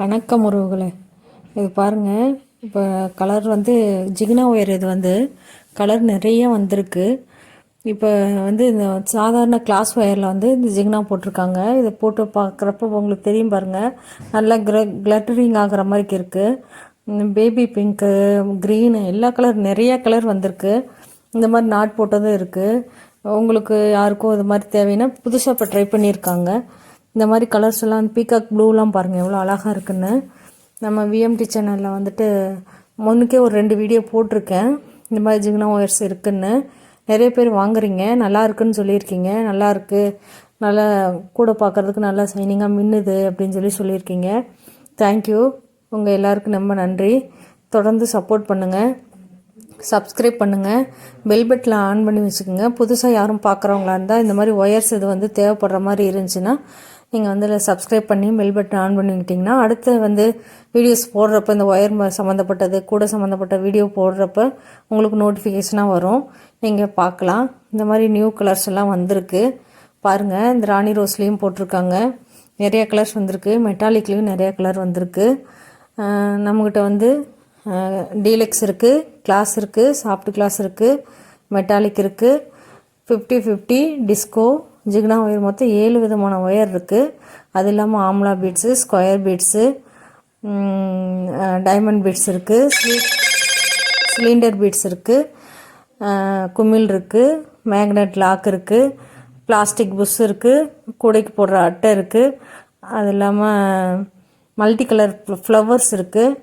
வணக்கம் உறவுகளே. இது பாருங்கள், இப்போ கலர் வந்து ஜிகினா ஒயர் இது வந்து கலர் நிறைய வந்திருக்கு. இப்போ வந்து இந்த சாதாரண கிளாஸ் ஒயரில் வந்து இந்த ஜிகினா போட்டிருக்காங்க. இதை போட்டு பார்க்குறப்ப உங்களுக்கு தெரியும் பாருங்கள், நல்லா கிளட்டரிங் ஆகிற மாதிரி இருக்குது. பேபி பிங்க்கு, க்ரீனு, எல்லா கலர் நிறைய கலர் வந்திருக்கு. இந்த மாதிரி நாட் போட்டதும் இருக்குது. உங்களுக்கு யாருக்கும் இது மாதிரி தேவைன்னா புதுசாக இப்போ ட்ரை பண்ணியிருக்காங்க. இந்த மாதிரி கலர்ஸ் எல்லாம் பீகாக் ப்ளூலாம் பாருங்கள் எவ்வளோ அழகாக இருக்குன்னு. நம்ம விஎம்டி சேனலில் வந்துட்டு முன்னுக்கே ஒரு 2 வீடியோ போட்டிருக்கேன். இந்த மாதிரி ஜிகினா ஒயர்ஸ் இருக்குன்னு நிறைய பேர் வாங்குறீங்க, நல்லா இருக்குன்னு சொல்லியிருக்கீங்க. நல்லா இருக்குது, நல்லா கூட பார்க்குறதுக்கு நல்லா சைனிங்காக மின்னுது அப்படின்னு சொல்லியிருக்கீங்க. தேங்க்யூ. உங்கள் எல்லாருக்கும் ரொம்ப நன்றி. தொடர்ந்து சப்போர்ட் பண்ணுங்கள், சப்ஸ்கிரைப் பண்ணுங்கள், பெல் பட்டனை ஆன் பண்ணி வச்சுக்கோங்க. புதுசாக யாரும் பார்க்குறவங்களா இருந்தால் இந்த மாதிரி ஒயர்ஸ் இது வந்து தேவைப்படுற மாதிரி இருந்துச்சுன்னா நீங்கள் வந்து சப்ஸ்கிரைப் பண்ணி பெல் பட்டன் ஆன் பண்ணிக்கிட்டிங்கன்னா அடுத்து வந்து வீடியோஸ் போடுறப்ப இந்த ஒயர் சம்மந்தப்பட்டது கூட சம்மந்தப்பட்ட வீடியோ போடுறப்ப உங்களுக்கு நோட்டிஃபிகேஷனாக வரும், நீங்கள் பார்க்கலாம். இந்த மாதிரி நியூ கலர்ஸ் எல்லாம் வந்திருக்கு பாருங்கள். இந்த ராணி ரோஸ்லேயும் போட்டிருக்காங்க, நிறைய கலர்ஸ் வந்திருக்கு. மெட்டாலிக்லேயும் நிறைய கலர் வந்திருக்கு. நம்மக்கிட்ட வந்து டீலக்ஸ் இருக்குது, கிளாஸ் இருக்குது, சாஃப்ட் கிளாஸ் இருக்குது, மெட்டாலிக் இருக்குது, 50-50, டிஸ்கோ, ஜிகினா ஒயர், மொத்தம் 7 விதமான ஒயர் இருக்குது. அது இல்லாமல் amla beads, square beads, diamond beads இருக்குது, சிலிண்டர் பீட்ஸ் இருக்குது, குமிழ் இருக்குது, மேக்னெட் லாக் இருக்குது, பிளாஸ்டிக் புஷ் இருக்குது, கூடைக்கு போடுற அட்டை இருக்குது. அது இல்லாமல் மல்டி கலர் ஃப்ளவர்ஸ் இருக்குது,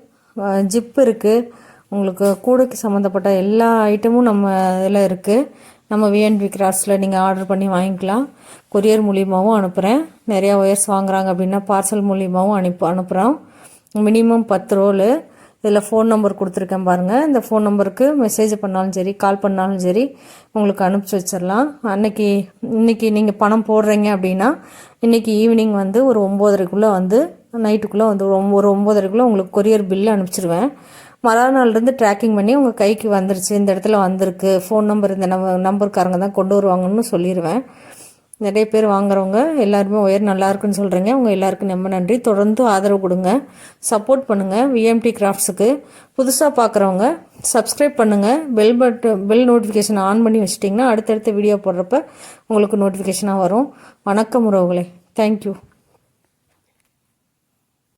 ஜிப் இருக்குது. உங்களுக்கு கூடைக்கு சம்மந்தப்பட்ட எல்லா ஐட்டமும் நம்ம இதில் இருக்குது. நம்ம விஎன்பி கிராஃப்ட்ஸில் நீங்கள் ஆர்டர் பண்ணி வாங்கிக்கலாம். கொரியர் மூலியமாகவும் அனுப்புகிறேன். நிறையா ஒயர்ஸ் வாங்குறாங்க அப்படின்னா பார்சல் மூலியமாகவும் அனுப்புகிறோம். Minimum 10 roll. இதில் ஃபோன் நம்பர் கொடுத்துருக்கேன் பாருங்கள். இந்த ஃபோன் நம்பருக்கு மெசேஜ் பண்ணாலும் சரி, கால் பண்ணாலும் சரி, உங்களுக்கு அனுப்பிச்சி வச்சிடலாம். இன்றைக்கி நீங்கள் பணம் போடுறீங்க அப்படின்னா இன்றைக்கி ஈவினிங் வந்து ஒரு 9:30க்குள்ளே வந்து நைட்டுக்குள்ளே வந்து ஒரு 9:30க்குள்ளே உங்களுக்கு கொரியர் பில்லு அனுப்பிச்சிடுவேன். மறுநாள்லேருந்து ட்ராக்கிங் பண்ணி உங்கள் கைக்கு வந்துருச்சு, இந்த இடத்துல வந்திருக்கு, ஃபோன் நம்பர் இந்த நம்பருக்காரங்க தான் கொண்டு வருவாங்கன்னு சொல்லிடுவேன். நிறைய பேர் வாங்குறவங்க எல்லாருமே ஒயர் நல்லா இருக்குன்னு சொல்கிறீங்க. உங்கள் எல்லாருக்கும் ரொம்ப நன்றி. தொடர்ந்து ஆதரவு கொடுங்க, சப்போர்ட் பண்ணுங்கள் விஎம்டி கிராஃப்ட்ஸுக்கு. புதுசாக பார்க்குறவங்க சப்ஸ்கிரைப் பண்ணுங்கள், பெல் நோட்டிஃபிகேஷன் ஆன் பண்ணி வச்சிட்டிங்கன்னா அடுத்தடுத்த வீடியோ போடுறப்ப உங்களுக்கு நோட்டிஃபிகேஷனாக வரும். வணக்கம் உறவுகளே. தேங்க்யூ.